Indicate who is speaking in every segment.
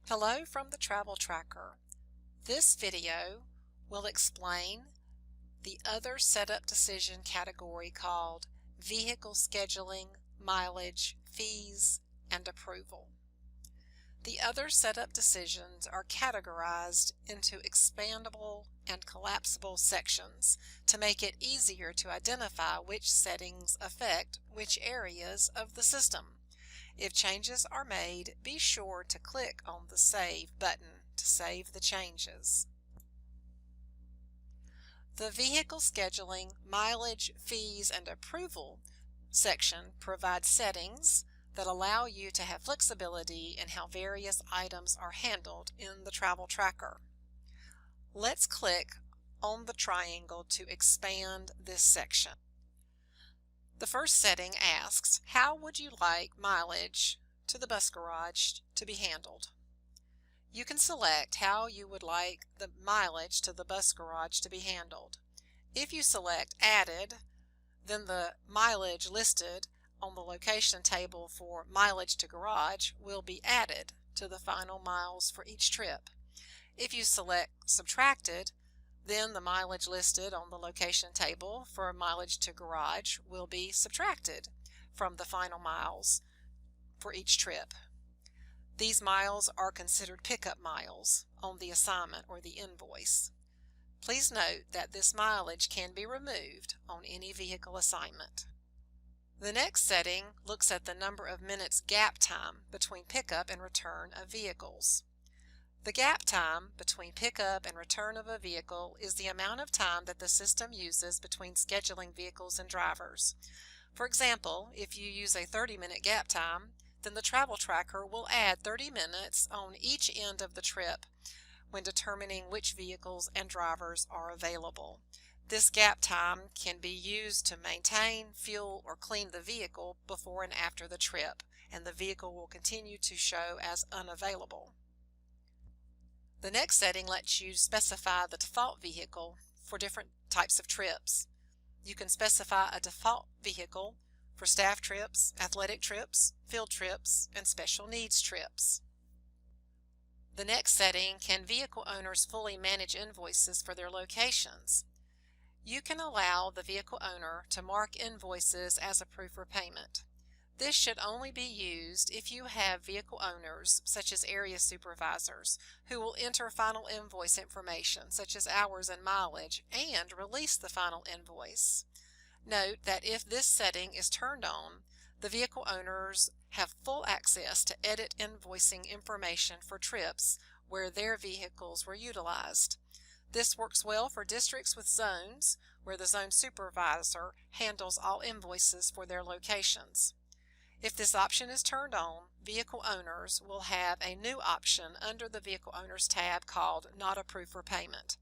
Speaker 1: Hello from the Travel Tracker. This video will explain the other setup decision category called Vehicle Scheduling, Mileage, Fees, and Approval. The other setup decisions are categorized into expandable and collapsible sections to make it easier to identify which settings affect which areas of the system. If changes are made, be sure to click on the Save button to save the changes. The Vehicle Scheduling, Mileage, Fees, and Approval section provides settings that allow you to have flexibility in how various items are handled in the Travel Tracker. Let's click on the triangle to expand this section. The first setting asks, how would you like mileage to the bus garage to be handled? You can select how you would like the mileage to the bus garage to be handled. If you select Added, then the mileage listed on the location table for mileage to garage will be added to the final miles for each trip. If you select Subtracted, then the mileage listed on the location table for mileage to garage will be subtracted from the final miles for each trip. These miles are considered pickup miles on the assignment or the invoice. Please note that this mileage can be removed on any vehicle assignment. The next setting looks at the number of minutes gap time between pickup and return of vehicles. The gap time between pickup and return of a vehicle is the amount of time that the system uses between scheduling vehicles and drivers. For example, if you use a 30-minute gap time, then the Travel Tracker will add 30 minutes on each end of the trip when determining which vehicles and drivers are available. This gap time can be used to maintain, fuel, or clean the vehicle before and after the trip, and the vehicle will continue to show as unavailable. The next setting lets you specify the default vehicle for different types of trips. You can specify a default vehicle for staff trips, athletic trips, field trips, and special needs trips. The next setting, can vehicle owners fully manage invoices for their locations? You can allow the vehicle owner to mark invoices as approved for payment. This should only be used if you have vehicle owners, such as area supervisors, who will enter final invoice information, such as hours and mileage, and release the final invoice. Note that if this setting is turned on, the vehicle owners have full access to edit invoicing information for trips where their vehicles were utilized. This works well for districts with zones where the zone supervisor handles all invoices for their locations. If this option is turned on, vehicle owners will have a new option under the Vehicle Owners tab called Not Approved for Payment.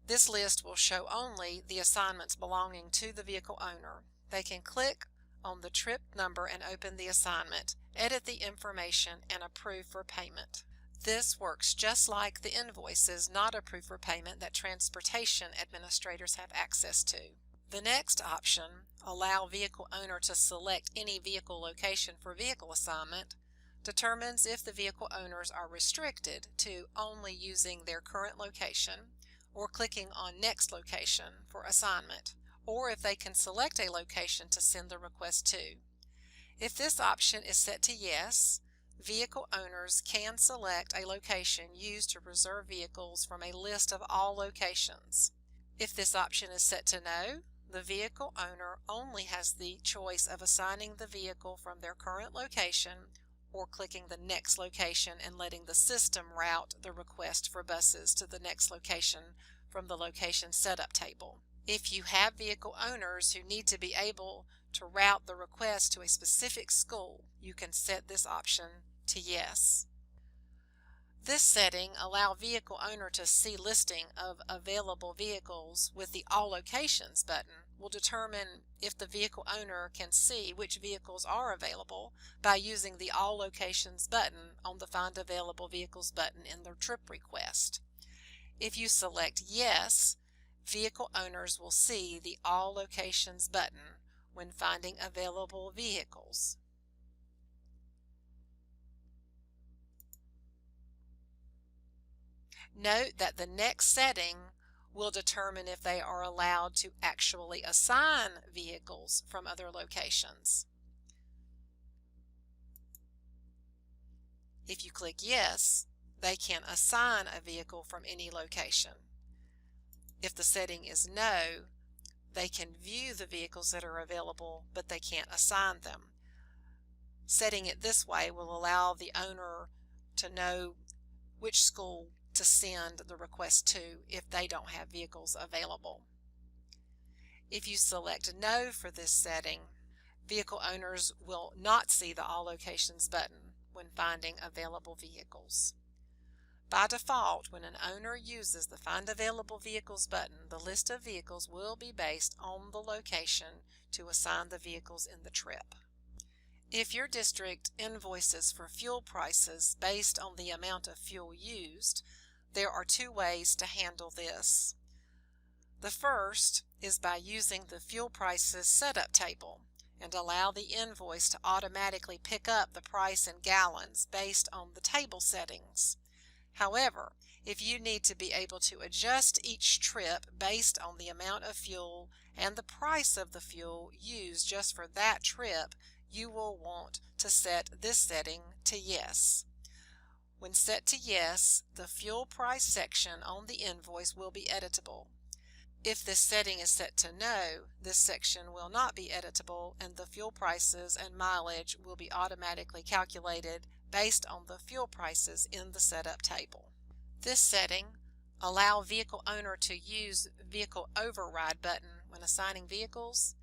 Speaker 1: This list will show only the assignments belonging to the vehicle owner. They can click on the trip number and open the assignment, edit the information, and approve for payment. This works just like the invoices not approved for payment that transportation administrators have access to. The next option, Allow Vehicle Owner to select any vehicle location for vehicle assignment, determines if the vehicle owners are restricted to only using their current location or clicking on Next Location for assignment, or if they can select a location to send the request to. If this option is set to Yes, vehicle owners can select a location used to reserve vehicles from a list of all locations. If this option is set to No, the vehicle owner only has the choice of assigning the vehicle from their current location or clicking the next location and letting the system route the request for buses to the next location from the location setup table. If you have vehicle owners who need to be able to route the request to a specific school, you can set this option to Yes. This setting allows vehicle owner to see listing of available vehicles with the All Locations button will determine if the vehicle owner can see which vehicles are available by using the All Locations button on the Find Available Vehicles button in their trip request. If you select Yes, vehicle owners will see the All Locations button when finding available vehicles. Note that the next setting will determine if they are allowed to actually assign vehicles from other locations. If you click yes, they can assign a vehicle from any location. If the setting is no, they can view the vehicles that are available, but they can't assign them. Setting it this way will allow the owner to know which school to send the request to if they don't have vehicles available. If you select no for this setting, vehicle owners will not see the All Locations button when finding available vehicles. By default, when an owner uses the Find Available Vehicles button, the list of vehicles will be based on the location to assign the vehicles in the trip. If your district invoices for fuel prices based on the amount of fuel used, there are two ways to handle this. The first is by using the fuel prices setup table and allow the invoice to automatically pick up the price in gallons based on the table settings. However, if you need to be able to adjust each trip based on the amount of fuel and the price of the fuel used just for that trip, you will want to set this setting to yes. When set to yes, the fuel price section on the invoice will be editable. If this setting is set to no, this section will not be editable and the fuel prices and mileage will be automatically calculated based on the fuel prices in the setup table. This setting, Allow Vehicle Owner to Use Vehicle Override button when assigning vehicles,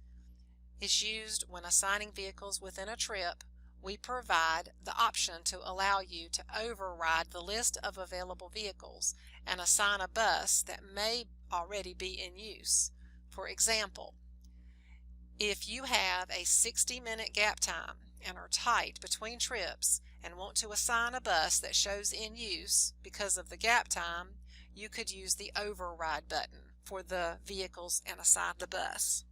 Speaker 1: is used when assigning vehicles within a trip. We provide the option to allow you to override the list of available vehicles and assign a bus that may already be in use. For example, if you have a 60-minute gap time and are tight between trips and want to assign a bus that shows in use because of the gap time, you could use the override button for the vehicles and assign the bus.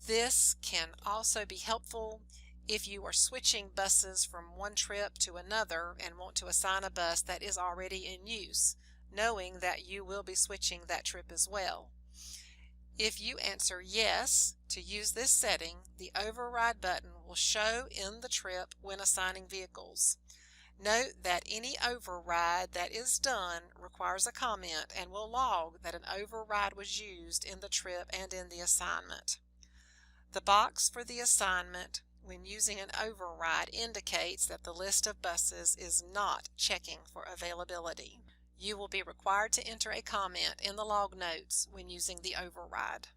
Speaker 1: This can also be helpful if you are switching buses from one trip to another and want to assign a bus that is already in use, knowing that you will be switching that trip as well. If you answer yes to use this setting, the override button will show in the trip when assigning vehicles. Note that any override that is done requires a comment and will log that an override was used in the trip and in the assignment. The box for the assignment when using an override indicates that the list of buses is not checking for availability. You will be required to enter a comment in the log notes when using the override.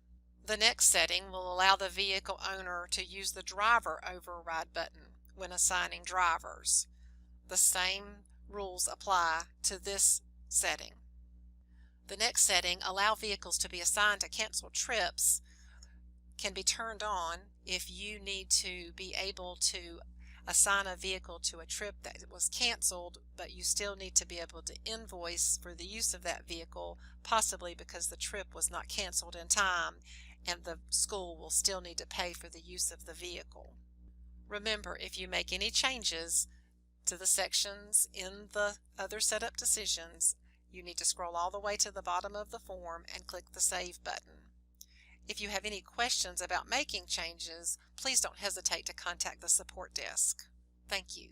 Speaker 1: The next setting will allow the vehicle owner to use the driver override button when assigning drivers. The same rules apply to this setting. The next setting, Allow Vehicles to be Assigned to Canceled Trips, can be turned on if you need to be able to assign a vehicle to a trip that was canceled, but you still need to be able to invoice for the use of that vehicle, possibly because the trip was not canceled in time and the school will still need to pay for the use of the vehicle. Remember, if you make any changes to the sections in the other setup decisions, you need to scroll all the way to the bottom of the form and click the Save button. If you have any questions about making changes, please don't hesitate to contact the support desk. Thank you.